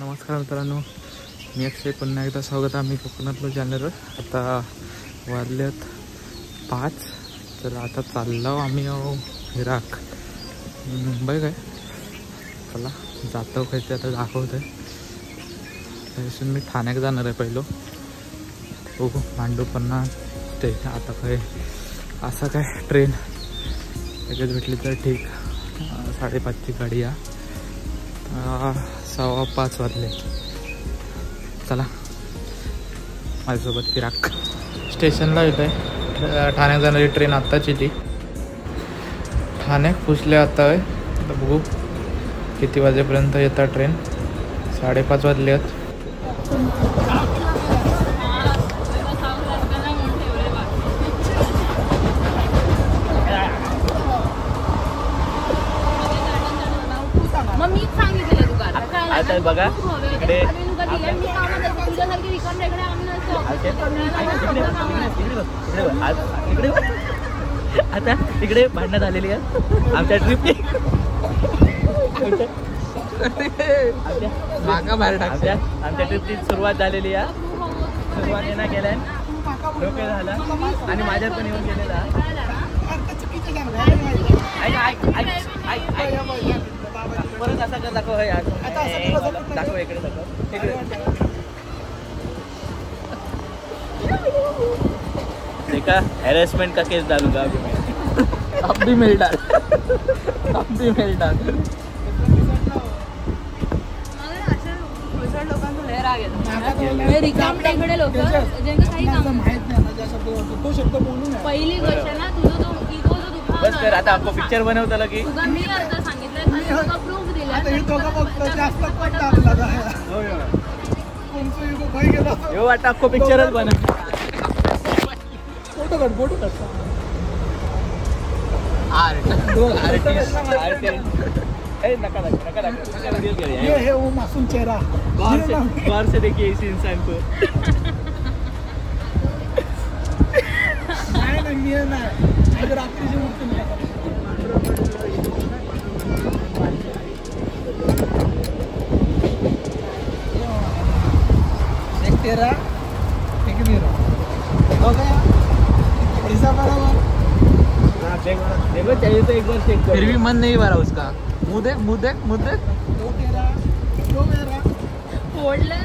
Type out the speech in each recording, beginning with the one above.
नमस्कार मित्रांनो, मी अक्षय. पुन्हा एकदा स्वागत आहे आम्ही कोकणातलो चॅनलवर. आता वाजलेत 5, तर आता चाललो आम्ही हिराक मुंबई काय. चला जातो काय ते आता दाखवतं आहे. त्यापासून मी ठाण्यात जाणार आहे पहिलो. हो मांडूपन्ना ते आता काय असं काय ट्रेन लगेच भेटली तर ठीक. 5:30ची गाडी या. 5:15 वाजले. चला माझ्यासोबत फिराक. स्टेशनला येत आहे. ठाण्यात जाणारी ट्रेन आत्ताची ती ठाण्यात पोचले आता आहे. आता बघू किती वाजेपर्यंत येतात ट्रेन. 5:30 वाजले आहेत. आता बघा इकडे आता इकडे भांडणं झालेली आहे आमच्या ट्रिपची. आमच्या ट्रिपची सुरुवात झालेली आहे. सुरुवात येणं केलाय डोके झाला आणि माझ्यात पण येऊन गेलेला. परत असा कर दाखव. दाखव इकडे दाखव. देखा हॅरेसमेंट का केस डालूंगा अभी मैं. अब भी मेल डाल. पहिली गोष्ट ना तुझं तो इगो जो दुखा बस कर. आता आपको पिक्चर बनवता की मी आता सांगितलं प्रूफ दिला. यो वाटतं आपको पिक्चरच बनव. फोटो काढ. ये है वो मासूम चेहरा. गौर से देखिए इस इंसान को. तेरा एक मेरा हो गया. पैसा बराबर. देखो चाहिए तो एक बार चेक कर. फिर भी मन नहीं भरा उसका. मुँह देख. दो तेरा दो मेरा फोडलं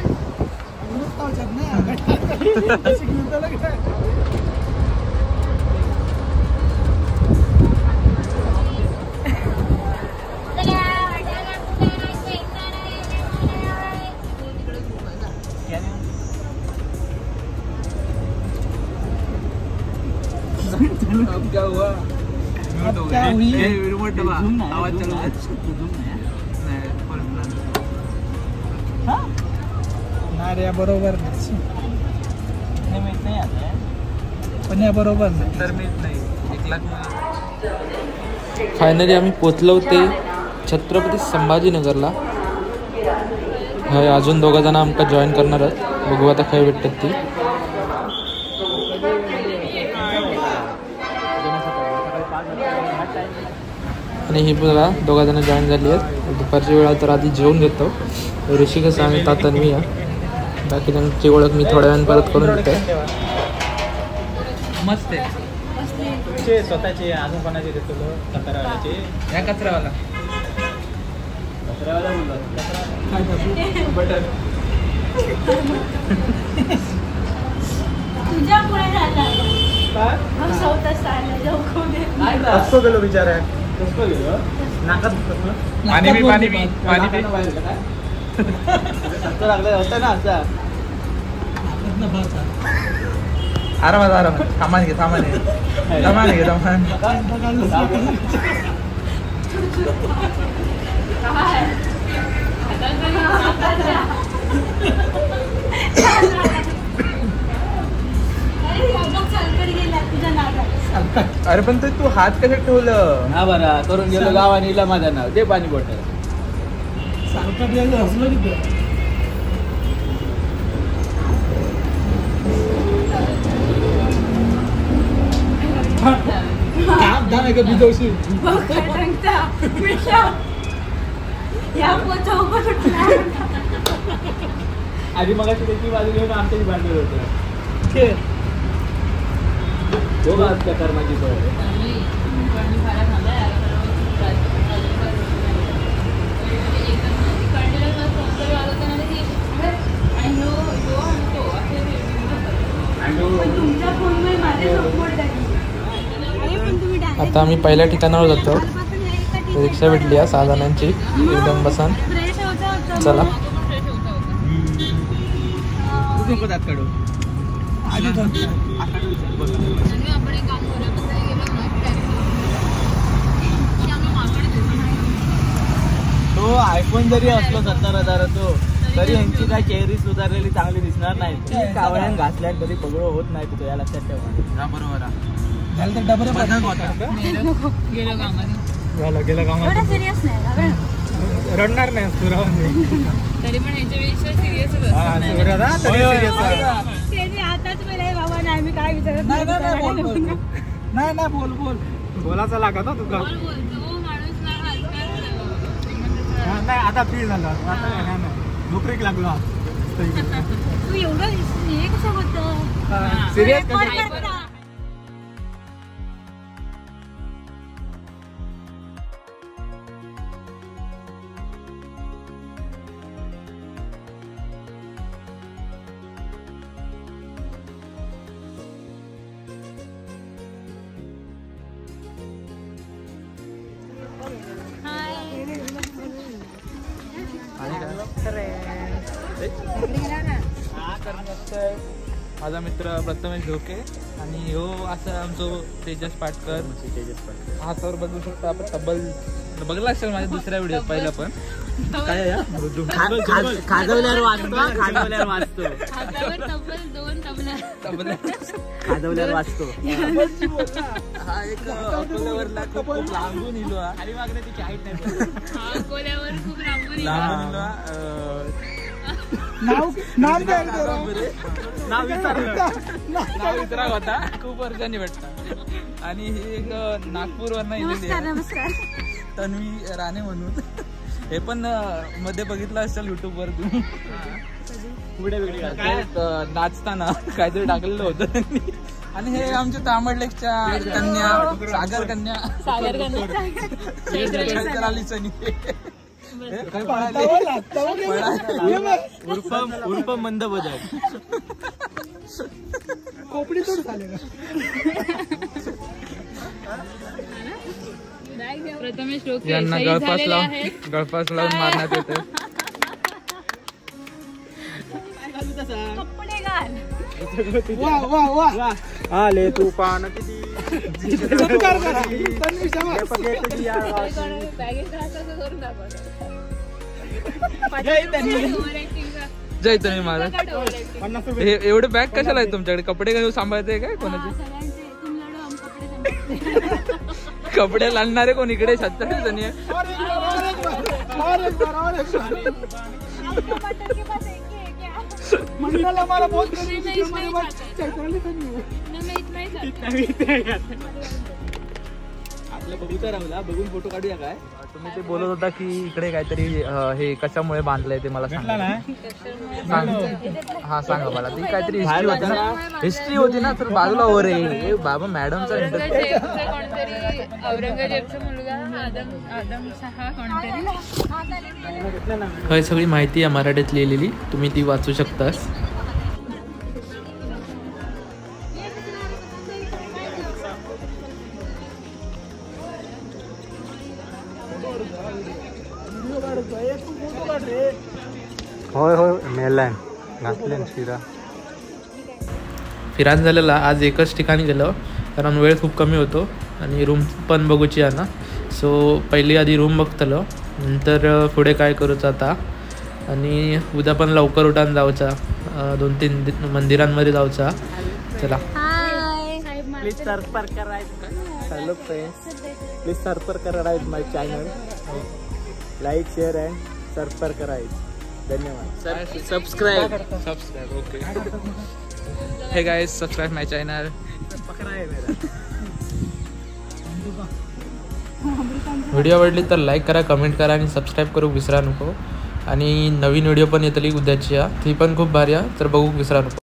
अब क्या हुआ? रिमोट दबा. आवाज चालू है. नाही रे बरोबर नाही आता पण या बरोबर नाही तर मी नाही 1 लाख. फायनली आम्ही पोचलो ते छत्रपती संभाजीनगरला. अजून 2 जण आमका जॉईन करणार आहेत. बघू आता काय भेटतात ती. आणि ही बघा 2 जण जॉईन झाली आहेत. दुपारच्या वेळा तर आधी जेवून घेतो. ऋषिकेश आणि तातन्वी आहे. बाकी त्यांची ओळख मी थोड्या वेळानं परत करून देते. मस्त आहे. तुमचे स्वतःचे अजून कोणाचे देतो कचरावाल्याचे. या कचरावाला बटर तुझ्या पुढे झाला. मग स्वतःच कसं गेलो विचार आहे. कसं गेलो नाकात पाणी बी असं लागलं होतं ना. असा आरामात सामान घे. अरे पण तू हात कसे ठेवलं. हा बरा करून गेलो गावाने इला माझं नाव दे पाणी बॉटल. या पोचा उभं सुटला. आधी मगाशी त्याची बाजू घेऊन आमच्याशी भांडत होतं. तो आजच्या कर्माची आता आम्ही पहिल्या ठिकाणावर जातो. रिक्षा भेटली आहे 6 जणांची, एकदम बसान. चला काढू तो आयफोन जरी असलो 70,000 तो तरी यांची काय चेहरी सुधारलेली चांगली दिसणार नाही. कावळ्यान घासल्यात तरी पगडो होत नाही तिथं, या लक्षात ठेवा. बरोबर गेलं कामाला रडणार नाही तरी पण याच्यापेक्षा सिरियस बाबा नाही मी काय विचारत नाही बोल बोलायचा लागत हो तुझा. नाही आता फ्री झालं, आता नोकरीक लागलो. तू एवढं हे कसं होतं सिरियस. माझा मित्र प्रथमेश ढोके आणि ह्यो असं आमचं तेजस पाटकर. हातावर बघू शकतो आपण तब्बल बघला असेल माझ्या दुसऱ्या व्हिडिओ पहिला पण काय खाजवल्यावर वाचतो खाजवल्यावर वाचतो. हा एक अकोल्यावरला खूप लांबून इलो खाली मागणे तिची हाईट नाही. अकोल्यावर खूप लांबून नाव विचारा होता. खूप वर्षांनी भेटला. आणि हे एक नागपूर वरनं इलेली आहे तन्वी राणे म्हणून. हे पण मध्ये बघितलं असेल युट्यूब वर तुम्ही. नाचताना काहीतरी टाकलेलं होतं त्यांनी. आणि हे आमच्या तांबडलेकच्या कन्या सागर कन्या उर्फ मंद बजाय कोपडी तोड झाले. प्रथमेश ढोके यांना गळफास लावून मारण्यात येते. कपडे घाल. आले तू पान किती जय तन्वी महाराज. एवढे बॅग कशाला आहेत तुमच्याकडे? कपडे घेऊन सांभाळते काय कोणाचे? कपडे लावणारे कोण इकडे? 37 जणी आहे. आपलं बघूचा राहुला बघून फोटो काढूया काय? तुम्ही ते बोलत होता की इकडे काहीतरी हे कशामुळे बांधलंय ते मला सांगा. हा सांगा मला. ती काहीतरी हिस्ट्री होती ना, हिस्ट्री होती ना. तर बाजूला वर आहे बाबा मॅडमचा औरंगजेबचा मुलगा आदमशहा कोणतरी. काही सगळी माहिती आहे मराठीत लिहिलेली, तुम्ही ती वाचू शकतास. होय मेलान घातल्यान शिरा. फिरायला झालेला आज एकच ठिकाणी गेलो कारण वेळ खूप कमी होतो आणि रूम पण बघूची आहे ना. सो पहिली आधी रूम बघतलो, नंतर पुढे काय करूचं आता. आणि उद्या पण लवकर उठान जाऊचा, 2-3 मंदिरांमध्ये जाऊचा. चला प्लीज सबस्क्राइब करायचं. हॅलो फ्रेंड्स, प्लीज सबस्क्राइब करायचं my channel. Like share and subscribe करायचं. धन्यवाद. Subscribe okay. Hey guys, subscribe my channel. Video आवडली तर लाईक करा, कमेंट करा आणि सबस्क्राइब करू विसरा नको. आणि नवीन व्हिडिओ पण येतली उद्याची ती पण खूप भारी आहे तर बघू विसरा नको.